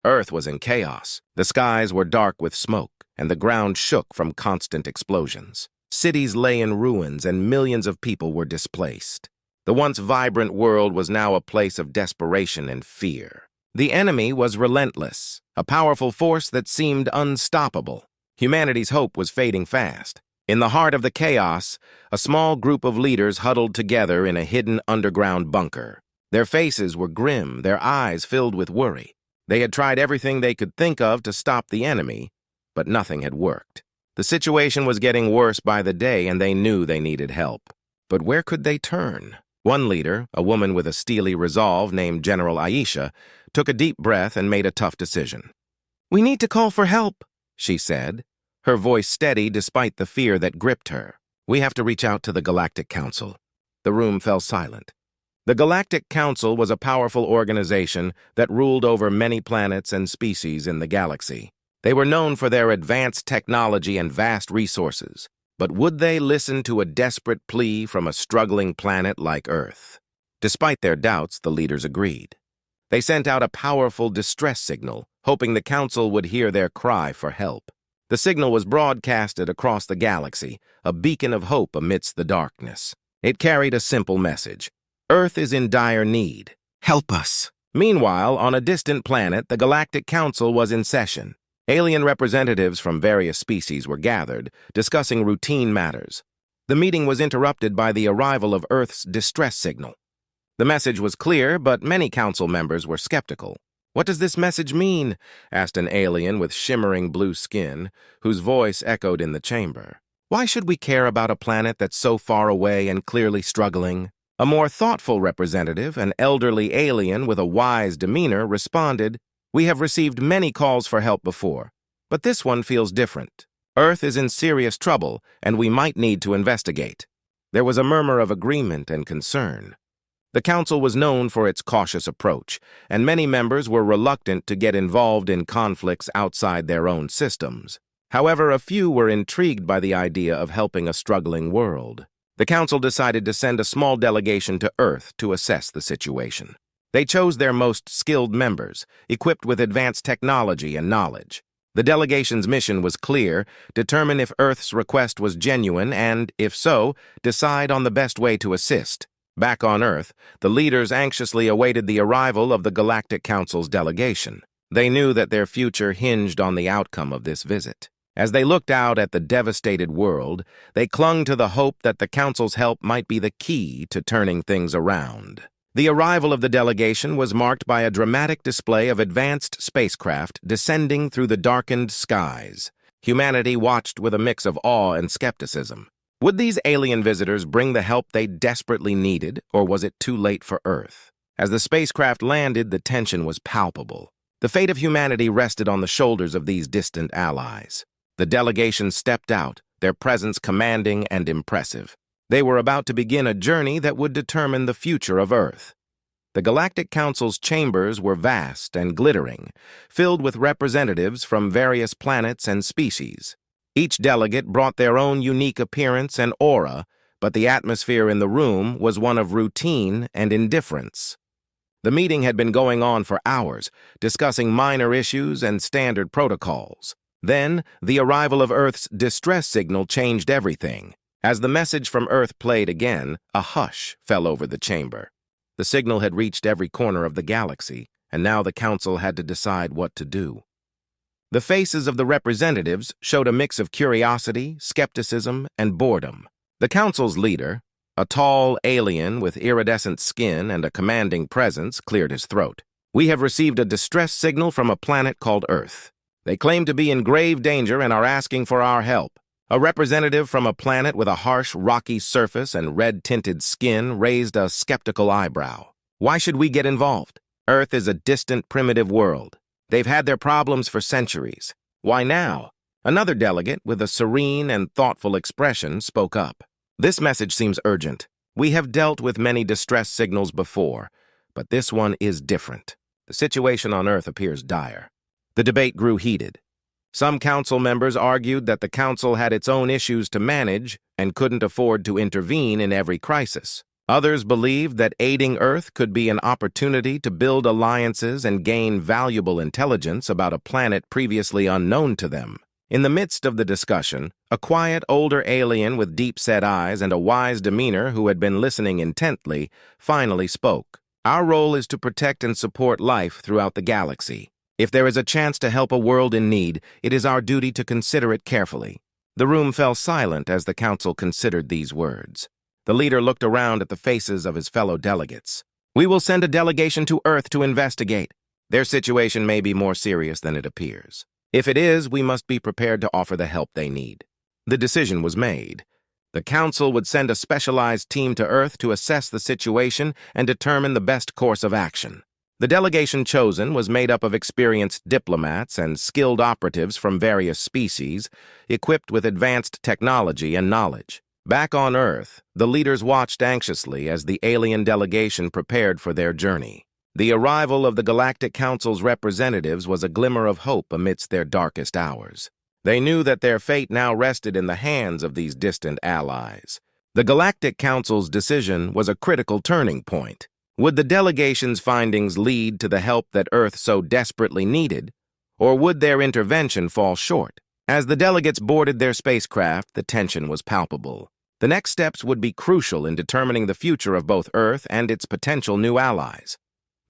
Earth was in chaos. The skies were dark with smoke, and the ground shook from constant explosions. Cities lay in ruins, and millions of people were displaced. The once vibrant world was now a place of desperation and fear. The enemy was relentless, a powerful force that seemed unstoppable. Humanity's hope was fading fast. In the heart of the chaos, a small group of leaders huddled together in a hidden underground bunker. Their faces were grim, their eyes filled with worry. They had tried everything they could think of to stop the enemy, but nothing had worked. The situation was getting worse by the day, and they knew they needed help. But where could they turn? One leader, a woman with a steely resolve named General Aisha, took a deep breath and made a tough decision. "We need to call for help," she said, her voice steady despite the fear that gripped her. "We have to reach out to the Galactic Council." The room fell silent. The Galactic Council was a powerful organization that ruled over many planets and species in the galaxy. They were known for their advanced technology and vast resources. But would they listen to a desperate plea from a struggling planet like Earth? Despite their doubts, the leaders agreed. They sent out a powerful distress signal, hoping the Council would hear their cry for help. The signal was broadcasted across the galaxy, a beacon of hope amidst the darkness. It carried a simple message: Earth is in dire need. Help us. Meanwhile, on a distant planet, the Galactic Council was in session. Alien representatives from various species were gathered, discussing routine matters. The meeting was interrupted by the arrival of Earth's distress signal. The message was clear, but many council members were skeptical. "What does this message mean?" asked an alien with shimmering blue skin, whose voice echoed in the chamber. "Why should we care about a planet that's so far away and clearly struggling?" A more thoughtful representative, an elderly alien with a wise demeanor, responded, "We have received many calls for help before, but this one feels different. Earth is in serious trouble, and we might need to investigate." There was a murmur of agreement and concern. The council was known for its cautious approach, and many members were reluctant to get involved in conflicts outside their own systems. However, a few were intrigued by the idea of helping a struggling world. The council decided to send a small delegation to Earth to assess the situation. They chose their most skilled members, equipped with advanced technology and knowledge. The delegation's mission was clear: determine if Earth's request was genuine and, if so, decide on the best way to assist. Back on Earth, the leaders anxiously awaited the arrival of the Galactic Council's delegation. They knew that their future hinged on the outcome of this visit. As they looked out at the devastated world, they clung to the hope that the Council's help might be the key to turning things around. The arrival of the delegation was marked by a dramatic display of advanced spacecraft descending through the darkened skies. Humanity watched with a mix of awe and skepticism. Would these alien visitors bring the help they desperately needed, or was it too late for Earth? As the spacecraft landed, the tension was palpable. The fate of humanity rested on the shoulders of these distant allies. The delegation stepped out, their presence commanding and impressive. They were about to begin a journey that would determine the future of Earth. The Galactic Council's chambers were vast and glittering, filled with representatives from various planets and species. Each delegate brought their own unique appearance and aura, but the atmosphere in the room was one of routine and indifference. The meeting had been going on for hours, discussing minor issues and standard protocols. Then, the arrival of Earth's distress signal changed everything. As the message from Earth played again, a hush fell over the chamber. The signal had reached every corner of the galaxy, and now the Council had to decide what to do. The faces of the representatives showed a mix of curiosity, skepticism, and boredom. The Council's leader, a tall alien with iridescent skin and a commanding presence, cleared his throat. "We have received a distress signal from a planet called Earth. They claim to be in grave danger and are asking for our help." A representative from a planet with a harsh, rocky surface and red-tinted skin raised a skeptical eyebrow. "Why should we get involved? Earth is a distant, primitive world. They've had their problems for centuries. Why now?" Another delegate, with a serene and thoughtful expression, spoke up. "This message seems urgent. We have dealt with many distress signals before, but this one is different. The situation on Earth appears dire." The debate grew heated. Some council members argued that the council had its own issues to manage and couldn't afford to intervene in every crisis. Others believed that aiding Earth could be an opportunity to build alliances and gain valuable intelligence about a planet previously unknown to them. In the midst of the discussion, a quiet older alien with deep-set eyes and a wise demeanor who had been listening intently finally spoke. Our role is to protect and support life throughout the galaxy. If there is a chance to help a world in need, it is our duty to consider it carefully. The room fell silent as the council considered these words. The leader looked around at the faces of his fellow delegates. We will send a delegation to Earth to investigate. Their situation may be more serious than it appears. If it is, we must be prepared to offer the help they need. The decision was made. The council would send a specialized team to Earth to assess the situation and determine the best course of action. The delegation chosen was made up of experienced diplomats and skilled operatives from various species, equipped with advanced technology and knowledge. Back on Earth, the leaders watched anxiously as the alien delegation prepared for their journey. The arrival of the Galactic Council's representatives was a glimmer of hope amidst their darkest hours. They knew that their fate now rested in the hands of these distant allies. The Galactic Council's decision was a critical turning point. Would the delegation's findings lead to the help that Earth so desperately needed, or would their intervention fall short? As the delegates boarded their spacecraft, the tension was palpable. The next steps would be crucial in determining the future of both Earth and its potential new allies.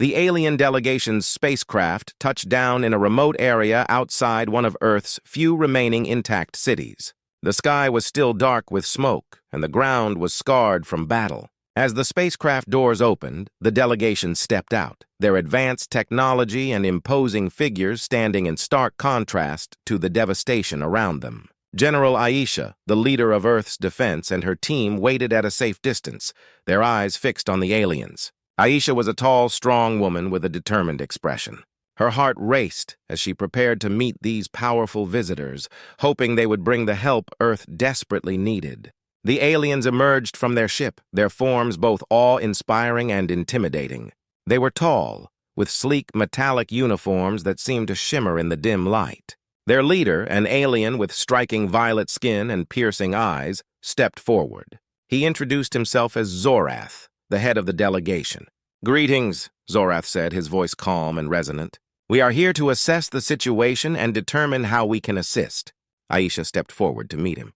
The alien delegation's spacecraft touched down in a remote area outside one of Earth's few remaining intact cities. The sky was still dark with smoke, and the ground was scarred from battle. As the spacecraft doors opened, the delegation stepped out, their advanced technology and imposing figures standing in stark contrast to the devastation around them. General Aisha, the leader of Earth's defense, and her team waited at a safe distance, their eyes fixed on the aliens. Aisha was a tall, strong woman with a determined expression. Her heart raced as she prepared to meet these powerful visitors, hoping they would bring the help Earth desperately needed. The aliens emerged from their ship, their forms both awe-inspiring and intimidating. They were tall, with sleek metallic uniforms that seemed to shimmer in the dim light. Their leader, an alien with striking violet skin and piercing eyes, stepped forward. He introduced himself as Zorath, the head of the delegation. Greetings, Zorath said, his voice calm and resonant. We are here to assess the situation and determine how we can assist. Aisha stepped forward to meet him.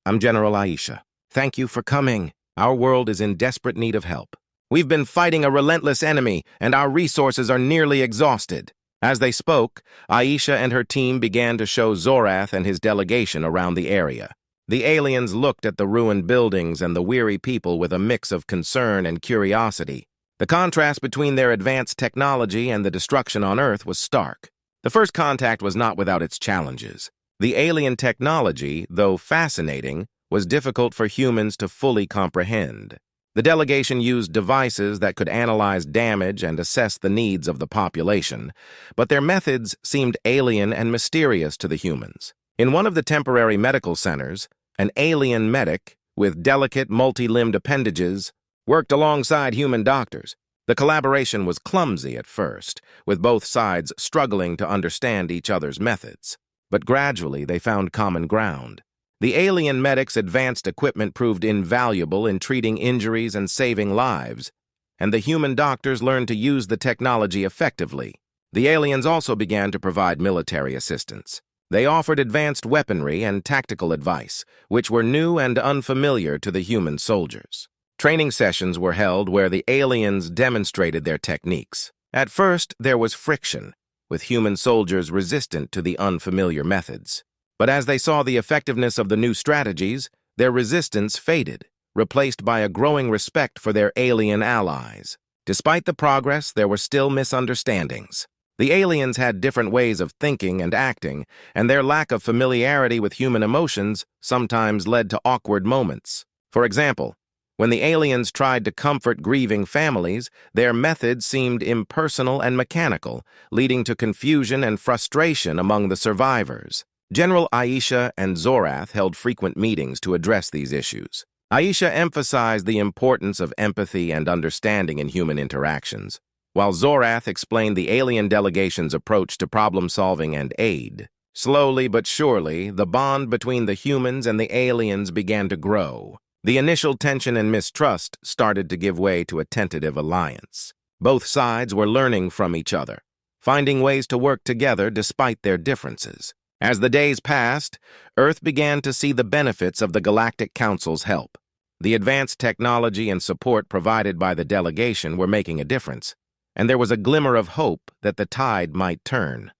I'm General Aisha. Thank you for coming. Our world is in desperate need of help. We've been fighting a relentless enemy, and our resources are nearly exhausted. As they spoke, Aisha and her team began to show Zorath and his delegation around the area. The aliens looked at the ruined buildings and the weary people with a mix of concern and curiosity. The contrast between their advanced technology and the destruction on Earth was stark. The first contact was not without its challenges. The alien technology, though fascinating, was difficult for humans to fully comprehend. The delegation used devices that could analyze damage and assess the needs of the population, but their methods seemed alien and mysterious to the humans. In one of the temporary medical centers, an alien medic, with delicate multi-limbed appendages, worked alongside human doctors. The collaboration was clumsy at first, with both sides struggling to understand each other's methods. But gradually they found common ground. The alien medic's advanced equipment proved invaluable in treating injuries and saving lives, and the human doctors learned to use the technology effectively. The aliens also began to provide military assistance. They offered advanced weaponry and tactical advice, which were new and unfamiliar to the human soldiers. Training sessions were held where the aliens demonstrated their techniques. At first, there was friction, with human soldiers resistant to the unfamiliar methods. But as they saw the effectiveness of the new strategies, their resistance faded, replaced by a growing respect for their alien allies. Despite the progress, there were still misunderstandings. The aliens had different ways of thinking and acting, and their lack of familiarity with human emotions sometimes led to awkward moments. For example, when the aliens tried to comfort grieving families, their methods seemed impersonal and mechanical, leading to confusion and frustration among the survivors. General Aisha and Zorath held frequent meetings to address these issues. Aisha emphasized the importance of empathy and understanding in human interactions, while Zorath explained the alien delegation's approach to problem-solving and aid. Slowly but surely, the bond between the humans and the aliens began to grow. The initial tension and mistrust started to give way to a tentative alliance. Both sides were learning from each other, finding ways to work together despite their differences. As the days passed, Earth began to see the benefits of the Galactic Council's help. The advanced technology and support provided by the delegation were making a difference, and there was a glimmer of hope that the tide might turn.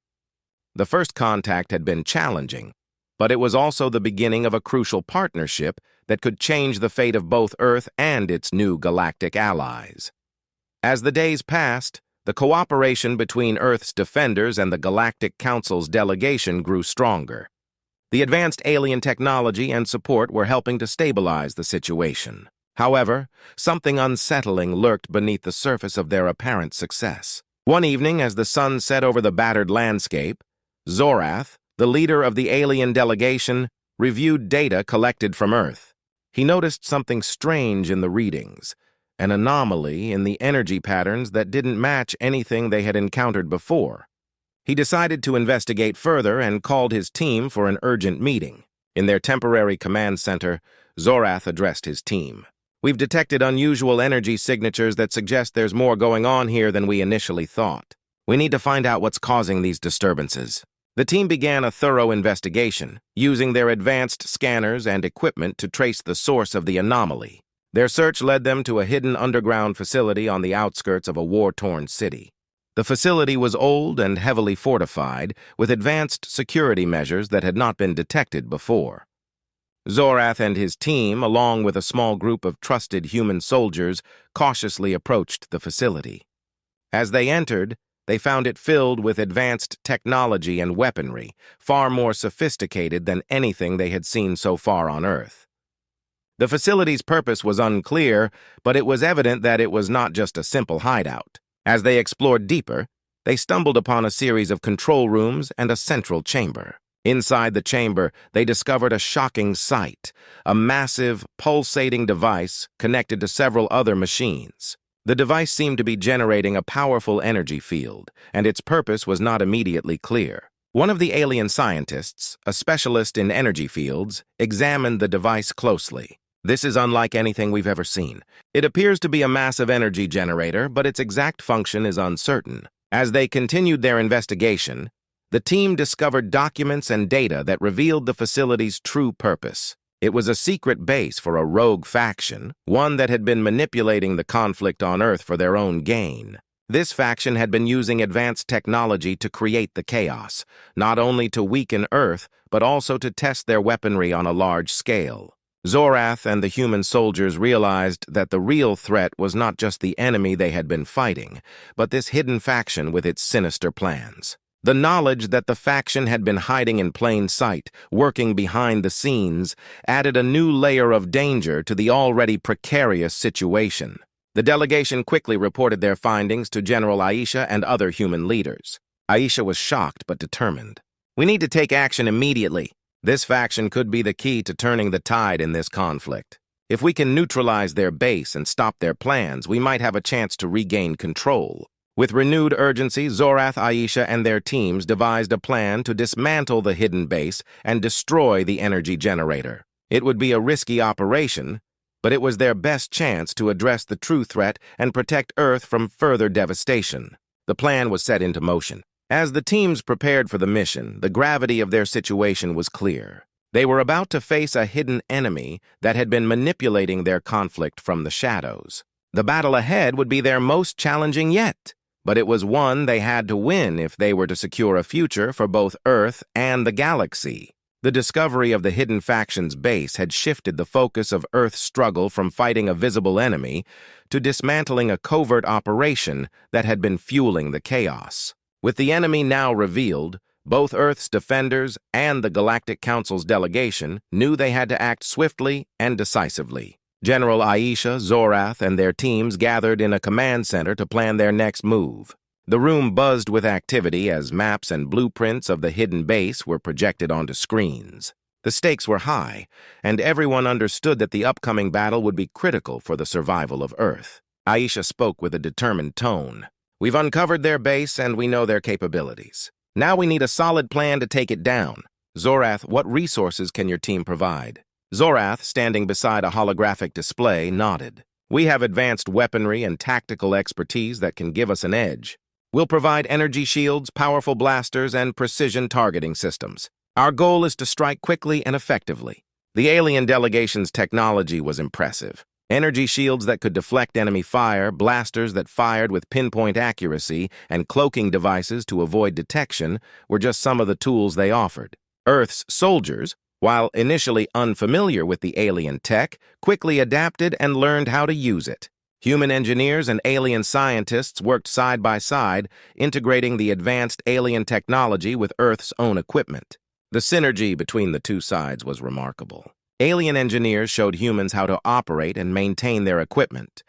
The first contact had been challenging, but it was also the beginning of a crucial partnership that could change the fate of both Earth and its new galactic allies. As the days passed, the cooperation between Earth's defenders and the Galactic Council's delegation grew stronger. The advanced alien technology and support were helping to stabilize the situation. However, something unsettling lurked beneath the surface of their apparent success. One evening, as the sun set over the battered landscape, Zorath, the leader of the alien delegation, reviewed data collected from Earth. He noticed something strange in the readings, an anomaly in the energy patterns that didn't match anything they had encountered before. He decided to investigate further and called his team for an urgent meeting. In their temporary command center, Zorath addressed his team. "We've detected unusual energy signatures that suggest there's more going on here than we initially thought. We need to find out what's causing these disturbances." The team began a thorough investigation, using their advanced scanners and equipment to trace the source of the anomaly. Their search led them to a hidden underground facility on the outskirts of a war-torn city. The facility was old and heavily fortified, with advanced security measures that had not been detected before. Zorath and his team, along with a small group of trusted human soldiers, cautiously approached the facility. As they entered, they found it filled with advanced technology and weaponry, far more sophisticated than anything they had seen so far on Earth. The facility's purpose was unclear, but it was evident that it was not just a simple hideout. As they explored deeper, they stumbled upon a series of control rooms and a central chamber. Inside the chamber, they discovered a shocking sight, a massive, pulsating device connected to several other machines. The device seemed to be generating a powerful energy field, and its purpose was not immediately clear. One of the alien scientists, a specialist in energy fields, examined the device closely. "This is unlike anything we've ever seen. It appears to be a massive energy generator, but its exact function is uncertain." As they continued their investigation, the team discovered documents and data that revealed the facility's true purpose. It was a secret base for a rogue faction, one that had been manipulating the conflict on Earth for their own gain. This faction had been using advanced technology to create the chaos, not only to weaken Earth, but also to test their weaponry on a large scale. Zorath and the human soldiers realized that the real threat was not just the enemy they had been fighting, but this hidden faction with its sinister plans. The knowledge that the faction had been hiding in plain sight, working behind the scenes, added a new layer of danger to the already precarious situation. The delegation quickly reported their findings to General Aisha and other human leaders. Aisha was shocked but determined. "We need to take action immediately. This faction could be the key to turning the tide in this conflict. If we can neutralize their base and stop their plans, we might have a chance to regain control." With renewed urgency, Zorath, Aisha, and their teams devised a plan to dismantle the hidden base and destroy the energy generator. It would be a risky operation, but it was their best chance to address the true threat and protect Earth from further devastation. The plan was set into motion. As the teams prepared for the mission, the gravity of their situation was clear. They were about to face a hidden enemy that had been manipulating their conflict from the shadows. The battle ahead would be their most challenging yet, but it was one they had to win if they were to secure a future for both Earth and the galaxy. The discovery of the hidden faction's base had shifted the focus of Earth's struggle from fighting a visible enemy to dismantling a covert operation that had been fueling the chaos. With the enemy now revealed, both Earth's defenders and the Galactic Council's delegation knew they had to act swiftly and decisively. General Aisha, Zorath, and their teams gathered in a command center to plan their next move. The room buzzed with activity as maps and blueprints of the hidden base were projected onto screens. The stakes were high, and everyone understood that the upcoming battle would be critical for the survival of Earth. Aisha spoke with a determined tone. "We've uncovered their base and we know their capabilities. Now we need a solid plan to take it down. Zorath, what resources can your team provide?" Zorath, standing beside a holographic display, nodded. "We have advanced weaponry and tactical expertise that can give us an edge. We'll provide energy shields, powerful blasters, and precision targeting systems. Our goal is to strike quickly and effectively." The alien delegation's technology was impressive. Energy shields that could deflect enemy fire, blasters that fired with pinpoint accuracy, and cloaking devices to avoid detection were just some of the tools they offered. Earth's soldiers, while initially unfamiliar with the alien tech, quickly adapted and learned how to use it. Human engineers and alien scientists worked side by side, integrating the advanced alien technology with Earth's own equipment. The synergy between the two sides was remarkable. Alien engineers showed humans how to operate and maintain their equipment,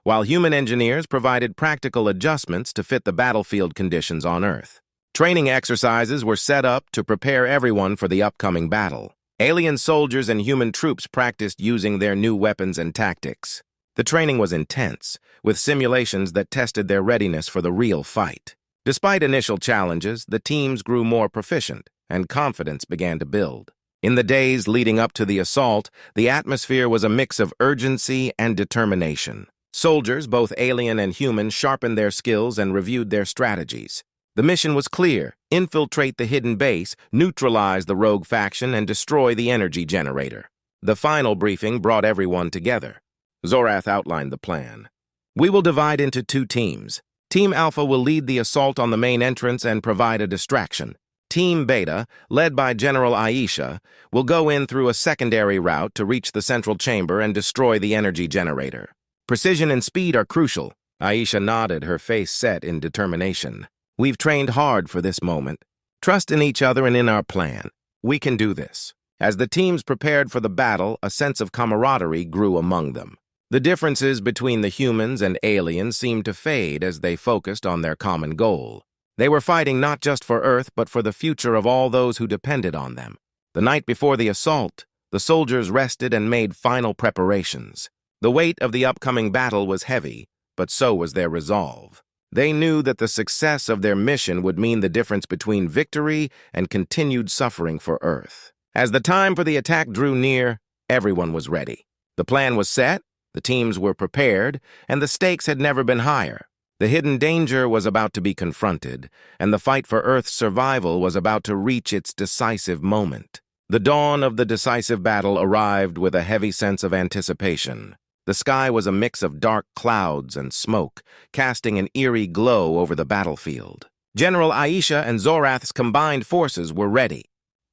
while human engineers provided practical adjustments to fit the battlefield conditions on Earth. Training exercises were set up to prepare everyone for the upcoming battle. Alien soldiers and human troops practiced using their new weapons and tactics. The training was intense, with simulations that tested their readiness for the real fight. Despite initial challenges, the teams grew more proficient, and confidence began to build. In the days leading up to the assault, the atmosphere was a mix of urgency and determination. Soldiers, both alien and human, sharpened their skills and reviewed their strategies. The mission was clear: infiltrate the hidden base, neutralize the rogue faction, and destroy the energy generator. The final briefing brought everyone together. Zorath outlined the plan. "We will divide into two teams. Team Alpha will lead the assault on the main entrance and provide a distraction. Team Beta, led by General Aisha, will go in through a secondary route to reach the central chamber and destroy the energy generator. Precision and speed are crucial." Aisha nodded, her face set in determination. "We've trained hard for this moment. Trust in each other and in our plan. We can do this." As the teams prepared for the battle, a sense of camaraderie grew among them. The differences between the humans and aliens seemed to fade as they focused on their common goal. They were fighting not just for Earth, but for the future of all those who depended on them. The night before the assault, the soldiers rested and made final preparations. The weight of the upcoming battle was heavy, but so was their resolve. They knew that the success of their mission would mean the difference between victory and continued suffering for Earth. As the time for the attack drew near, everyone was ready. The plan was set, the teams were prepared, and the stakes had never been higher. The hidden danger was about to be confronted, and the fight for Earth's survival was about to reach its decisive moment. The dawn of the decisive battle arrived with a heavy sense of anticipation. The sky was a mix of dark clouds and smoke, casting an eerie glow over the battlefield. General Aisha and Zorath's combined forces were ready.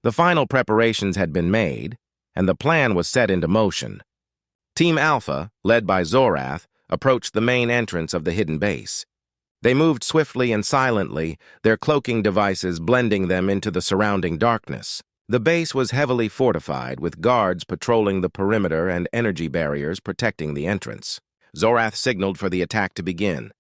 The final preparations had been made, and the plan was set into motion. Team Alpha, led by Zorath, approached the main entrance of the hidden base. They moved swiftly and silently, their cloaking devices blending them into the surrounding darkness. The base was heavily fortified, with guards patrolling the perimeter and energy barriers protecting the entrance. Zorath signaled for the attack to begin.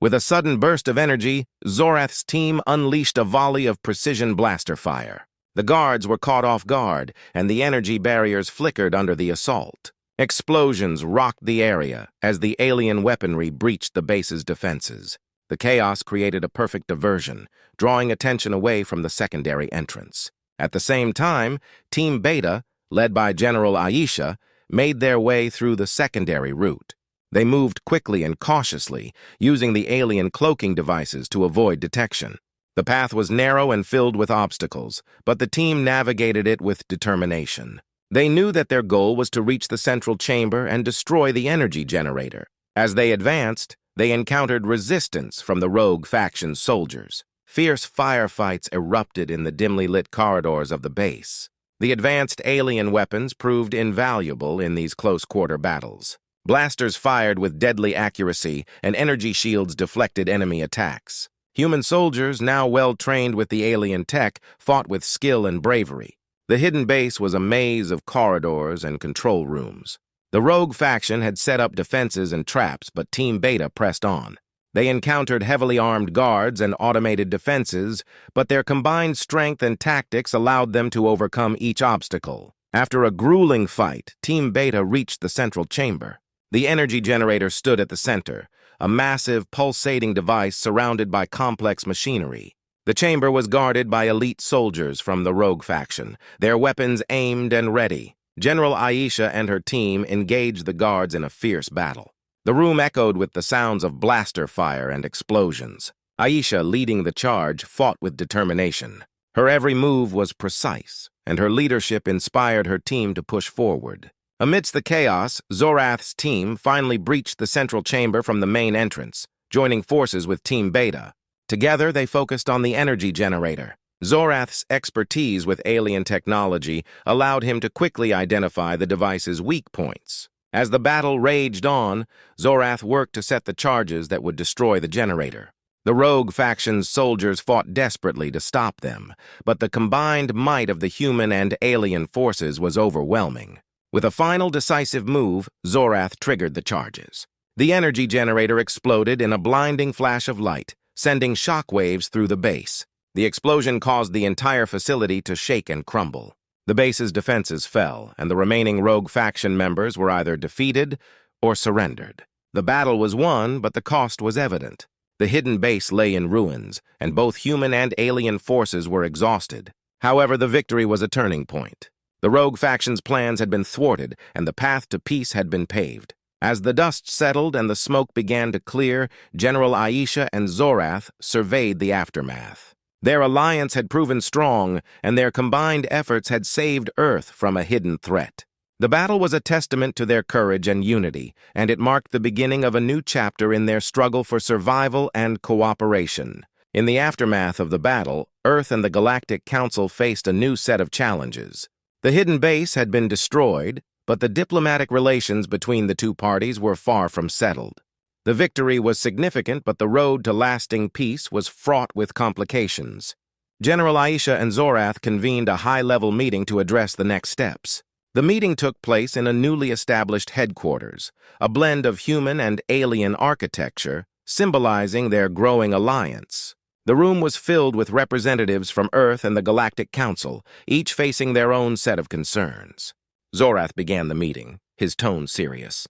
With a sudden burst of energy, Zorath's team unleashed a volley of precision blaster fire. The guards were caught off guard, and the energy barriers flickered under the assault. Explosions rocked the area as the alien weaponry breached the base's defenses. The chaos created a perfect diversion, drawing attention away from the secondary entrance. At the same time, Team Beta, led by General Aisha, made their way through the secondary route. They moved quickly and cautiously, using the alien cloaking devices to avoid detection. The path was narrow and filled with obstacles, but the team navigated it with determination. They knew that their goal was to reach the central chamber and destroy the energy generator. As they advanced, they encountered resistance from the rogue faction soldiers. Fierce firefights erupted in the dimly lit corridors of the base. The advanced alien weapons proved invaluable in these close-quarter battles. Blasters fired with deadly accuracy, and energy shields deflected enemy attacks. Human soldiers, now well-trained with the alien tech, fought with skill and bravery. The hidden base was a maze of corridors and control rooms. The rogue faction had set up defenses and traps, but Team Beta pressed on. They encountered heavily armed guards and automated defenses, but their combined strength and tactics allowed them to overcome each obstacle. After a grueling fight, Team Beta reached the central chamber. The energy generator stood at the center, a massive, pulsating device surrounded by complex machinery. The chamber was guarded by elite soldiers from the rogue faction, their weapons aimed and ready. General Aisha and her team engaged the guards in a fierce battle. The room echoed with the sounds of blaster fire and explosions. Aisha, leading the charge, fought with determination. Her every move was precise, and her leadership inspired her team to push forward. Amidst the chaos, Zorath's team finally breached the central chamber from the main entrance, joining forces with Team Beta. Together, they focused on the energy generator. Zorath's expertise with alien technology allowed him to quickly identify the device's weak points. As the battle raged on, Zorath worked to set the charges that would destroy the generator. The rogue faction's soldiers fought desperately to stop them, but the combined might of the human and alien forces was overwhelming. With a final decisive move, Zorath triggered the charges. The energy generator exploded in a blinding flash of light, sending shockwaves through the base. The explosion caused the entire facility to shake and crumble. The base's defenses fell, and the remaining rogue faction members were either defeated or surrendered. The battle was won, but the cost was evident. The hidden base lay in ruins, and both human and alien forces were exhausted. However, the victory was a turning point. The rogue faction's plans had been thwarted, and the path to peace had been paved. As the dust settled and the smoke began to clear, General Aisha and Zorath surveyed the aftermath. Their alliance had proven strong, and their combined efforts had saved Earth from a hidden threat. The battle was a testament to their courage and unity, and it marked the beginning of a new chapter in their struggle for survival and cooperation. In the aftermath of the battle, Earth and the Galactic Council faced a new set of challenges. The hidden base had been destroyed, but the diplomatic relations between the two parties were far from settled. The victory was significant, but the road to lasting peace was fraught with complications. General Aisha and Zorath convened a high-level meeting to address the next steps. The meeting took place in a newly established headquarters, a blend of human and alien architecture, symbolizing their growing alliance. The room was filled with representatives from Earth and the Galactic Council, each facing their own set of concerns. Zorath began the meeting, his tone serious.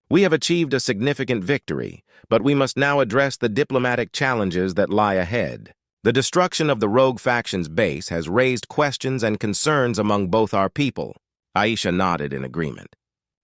"We have achieved a significant victory, but we must now address the diplomatic challenges that lie ahead. The destruction of the rogue faction's base has raised questions and concerns among both our people." Aisha nodded in agreement.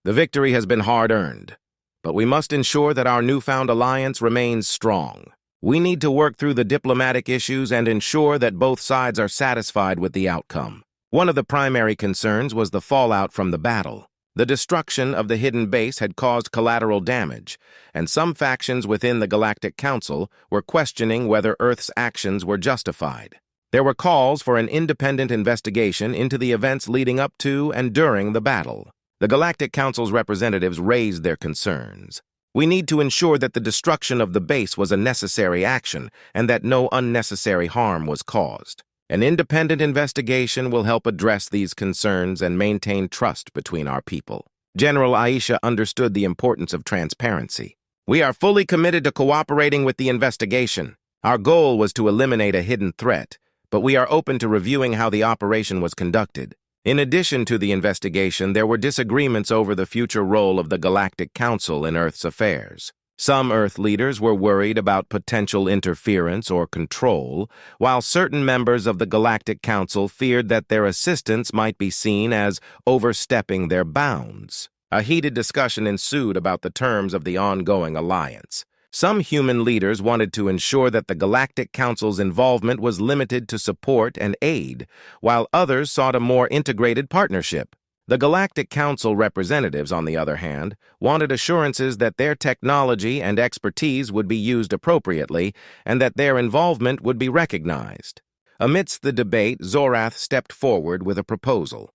"The victory has been hard-earned, but we must ensure that our newfound alliance remains strong. We need to work through the diplomatic issues and ensure that both sides are satisfied with the outcome." One of the primary concerns was the fallout from the battle. The destruction of the hidden base had caused collateral damage, and some factions within the Galactic Council were questioning whether Earth's actions were justified. There were calls for an independent investigation into the events leading up to and during the battle. The Galactic Council's representatives raised their concerns. "We need to ensure that the destruction of the base was a necessary action and that no unnecessary harm was caused. An independent investigation will help address these concerns and maintain trust between our people." General Aisha understood the importance of transparency. "We are fully committed to cooperating with the investigation. Our goal was to eliminate a hidden threat, but we are open to reviewing how the operation was conducted. In addition to the investigation, there were disagreements over the future role of the Galactic Council in Earth's affairs. Some Earth leaders were worried about potential interference or control, while certain members of the Galactic Council feared that their assistance might be seen as overstepping their bounds. A heated discussion ensued about the terms of the ongoing alliance. Some human leaders wanted to ensure that the Galactic Council's involvement was limited to support and aid, while others sought a more integrated partnership. The Galactic Council representatives, on the other hand, wanted assurances that their technology and expertise would be used appropriately and that their involvement would be recognized. Amidst the debate, Zorath stepped forward with a proposal.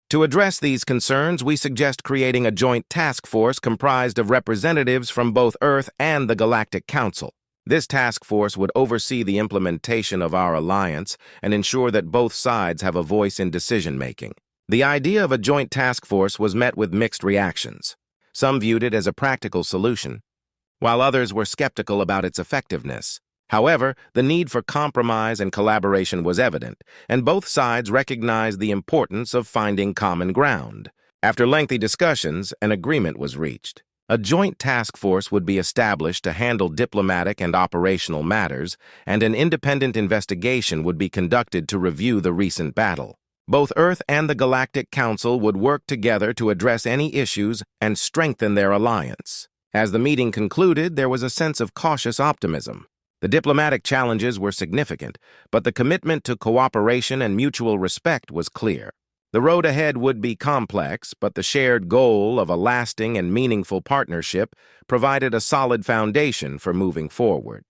"To address these concerns, we suggest creating a joint task force comprised of representatives from both Earth and the Galactic Council. This task force would oversee the implementation of our alliance and ensure that both sides have a voice in decision-making." The idea of a joint task force was met with mixed reactions. Some viewed it as a practical solution, while others were skeptical about its effectiveness. However, the need for compromise and collaboration was evident, and both sides recognized the importance of finding common ground. After lengthy discussions, an agreement was reached. A joint task force would be established to handle diplomatic and operational matters, and an independent investigation would be conducted to review the recent battle. Both Earth and the Galactic Council would work together to address any issues and strengthen their alliance. As the meeting concluded, there was a sense of cautious optimism. The diplomatic challenges were significant, but the commitment to cooperation and mutual respect was clear. The road ahead would be complex, but the shared goal of a lasting and meaningful partnership provided a solid foundation for moving forward.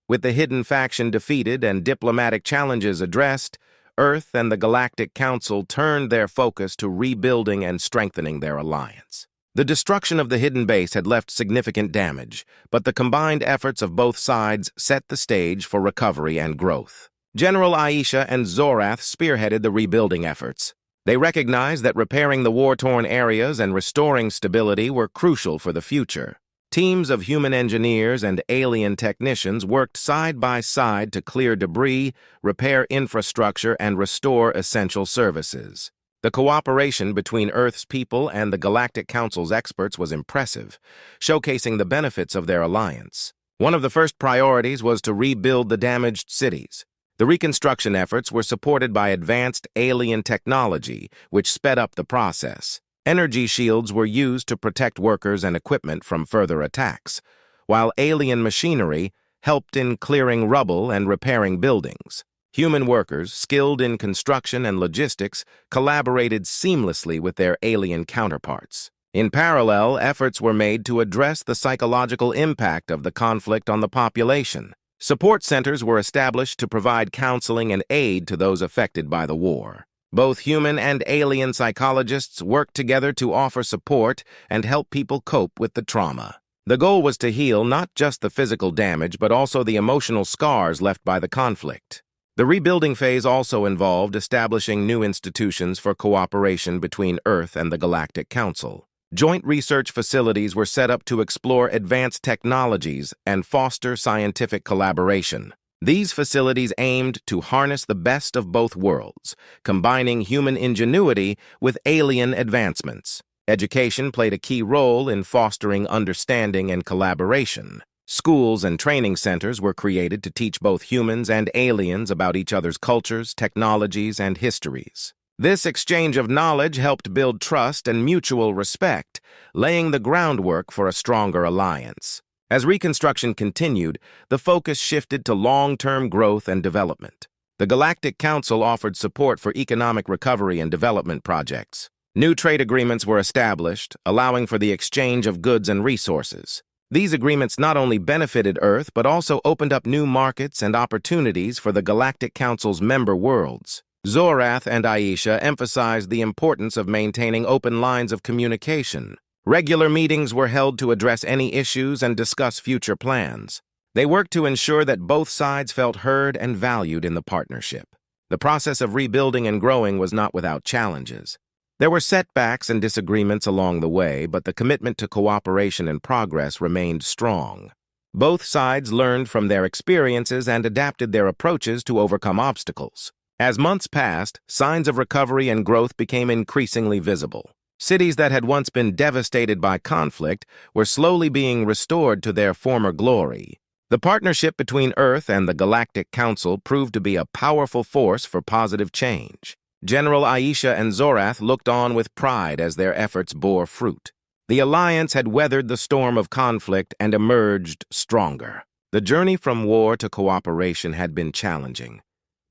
With the hidden faction defeated and diplomatic challenges addressed, Earth and the Galactic Council turned their focus to rebuilding and strengthening their alliance. The destruction of the hidden base had left significant damage, but the combined efforts of both sides set the stage for recovery and growth. General Aisha and Zorath spearheaded the rebuilding efforts. They recognized that repairing the war-torn areas and restoring stability were crucial for the future. Teams of human engineers and alien technicians worked side by side to clear debris, repair infrastructure, and restore essential services. The cooperation between Earth's people and the Galactic Council's experts was impressive, showcasing the benefits of their alliance. One of the first priorities was to rebuild the damaged cities. The reconstruction efforts were supported by advanced alien technology, which sped up the process. Energy shields were used to protect workers and equipment from further attacks, while alien machinery helped in clearing rubble and repairing buildings. Human workers, skilled in construction and logistics, collaborated seamlessly with their alien counterparts. In parallel, efforts were made to address the psychological impact of the conflict on the population. Support centers were established to provide counseling and aid to those affected by the war. Both human and alien psychologists worked together to offer support and help people cope with the trauma. The goal was to heal not just the physical damage, but also the emotional scars left by the conflict. The rebuilding phase also involved establishing new institutions for cooperation between Earth and the Galactic Council. Joint research facilities were set up to explore advanced technologies and foster scientific collaboration. These facilities aimed to harness the best of both worlds, combining human ingenuity with alien advancements. Education played a key role in fostering understanding and collaboration. Schools and training centers were created to teach both humans and aliens about each other's cultures, technologies, and histories. This exchange of knowledge helped build trust and mutual respect, laying the groundwork for a stronger alliance. As reconstruction continued, the focus shifted to long-term growth and development. The Galactic Council offered support for economic recovery and development projects. New trade agreements were established, allowing for the exchange of goods and resources. These agreements not only benefited Earth, but also opened up new markets and opportunities for the Galactic Council's member worlds. Zorath and Aisha emphasized the importance of maintaining open lines of communication. Regular meetings were held to address any issues and discuss future plans. They worked to ensure that both sides felt heard and valued in the partnership. The process of rebuilding and growing was not without challenges. There were setbacks and disagreements along the way, but the commitment to cooperation and progress remained strong. Both sides learned from their experiences and adapted their approaches to overcome obstacles. As months passed, signs of recovery and growth became increasingly visible. Cities that had once been devastated by conflict were slowly being restored to their former glory. The partnership between Earth and the Galactic Council proved to be a powerful force for positive change. General Aisha and Zorath looked on with pride as their efforts bore fruit. The alliance had weathered the storm of conflict and emerged stronger. The journey from war to cooperation had been challenging,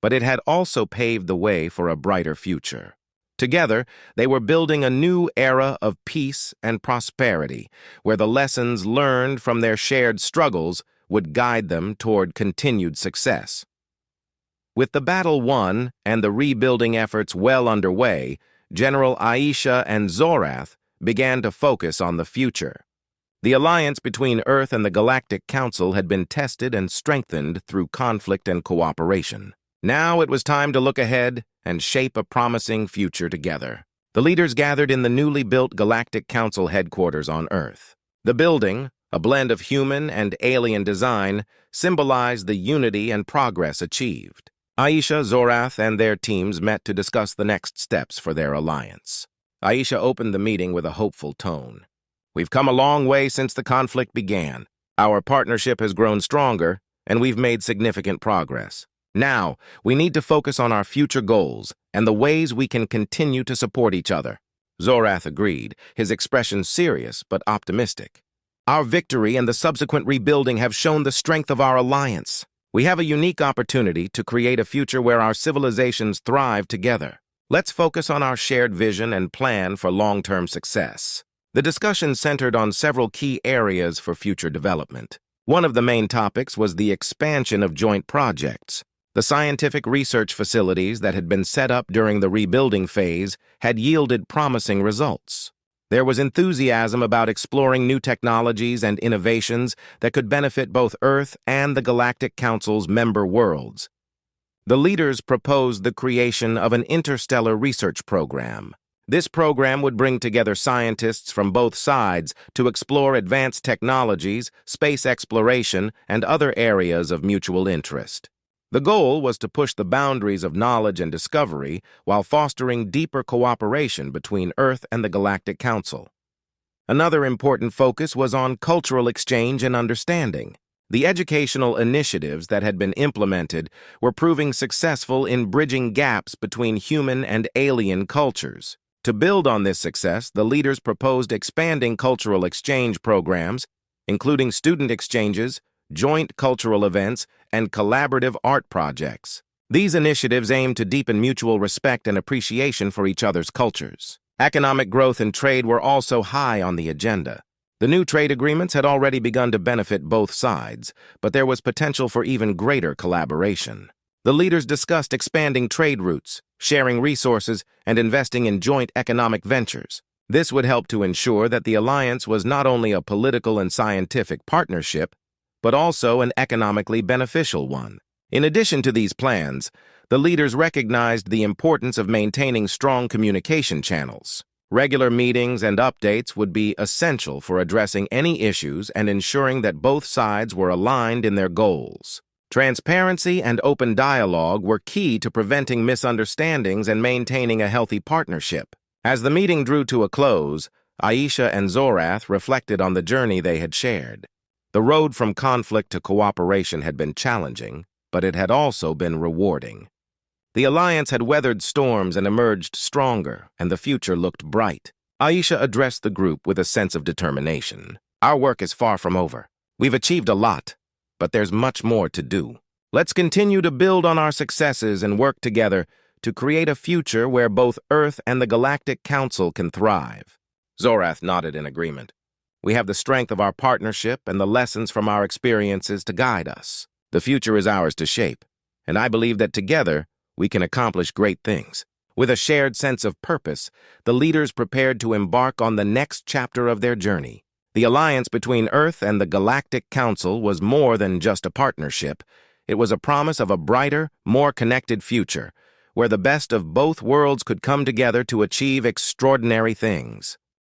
but it had also paved the way for a brighter future. Together, they were building a new era of peace and prosperity, where the lessons learned from their shared struggles would guide them toward continued success. With the battle won and the rebuilding efforts well underway, General Aisha and Zorath began to focus on the future. The alliance between Earth and the Galactic Council had been tested and strengthened through conflict and cooperation. Now it was time to look ahead and shape a promising future together. The leaders gathered in the newly built Galactic Council headquarters on Earth. The building, a blend of human and alien design, symbolized the unity and progress achieved. Aisha, Zorath, and their teams met to discuss the next steps for their alliance. Aisha opened the meeting with a hopeful tone. "We've come a long way since the conflict began. Our partnership has grown stronger, and we've made significant progress. Now, we need to focus on our future goals and the ways we can continue to support each other. Zorath agreed, his expression serious but optimistic. Our victory and the subsequent rebuilding have shown the strength of our alliance. We have a unique opportunity to create a future where our civilizations thrive together. Let's focus on our shared vision and plan for long-term success. The discussion centered on several key areas for future development. One of the main topics was the expansion of joint projects. The scientific research facilities that had been set up during the rebuilding phase had yielded promising results. There was enthusiasm about exploring new technologies and innovations that could benefit both Earth and the Galactic Council's member worlds. The leaders proposed the creation of an interstellar research program. This program would bring together scientists from both sides to explore advanced technologies, space exploration, and other areas of mutual interest. The goal was to push the boundaries of knowledge and discovery while fostering deeper cooperation between Earth and the Galactic Council. Another important focus was on cultural exchange and understanding. The educational initiatives that had been implemented were proving successful in bridging gaps between human and alien cultures. To build on this success, the leaders proposed expanding cultural exchange programs, including student exchanges, joint cultural events, and collaborative art projects. These initiatives aim to deepen mutual respect and appreciation for each other's cultures. Economic growth and trade were also high on the agenda. The new trade agreements had already begun to benefit both sides, but there was potential for even greater collaboration. The leaders discussed expanding trade routes, sharing resources, and investing in joint economic ventures. This would help to ensure that the alliance was not only a political and scientific partnership, but also an economically beneficial one. In addition to these plans, the leaders recognized the importance of maintaining strong communication channels. Regular meetings and updates would be essential for addressing any issues and ensuring that both sides were aligned in their goals. Transparency and open dialogue were key to preventing misunderstandings and maintaining a healthy partnership. As the meeting drew to a close, Aisha and Zorath reflected on the journey they had shared. The road from conflict to cooperation had been challenging, but it had also been rewarding. The alliance had weathered storms and emerged stronger, and the future looked bright. Aisha addressed the group with a sense of determination. Our work is far from over. We've achieved a lot, but there's much more to do. Let's continue to build on our successes and work together to create a future where both Earth and the Galactic Council can thrive. Zorath nodded in agreement. We have the strength of our partnership and the lessons from our experiences to guide us. The future is ours to shape, and I believe that together we can accomplish great things. With a shared sense of purpose, the leaders prepared to embark on the next chapter of their journey. The alliance between Earth and the Galactic Council was more than just a partnership. It was a promise of a brighter, more connected future, where the best of both worlds could come together to achieve extraordinary things.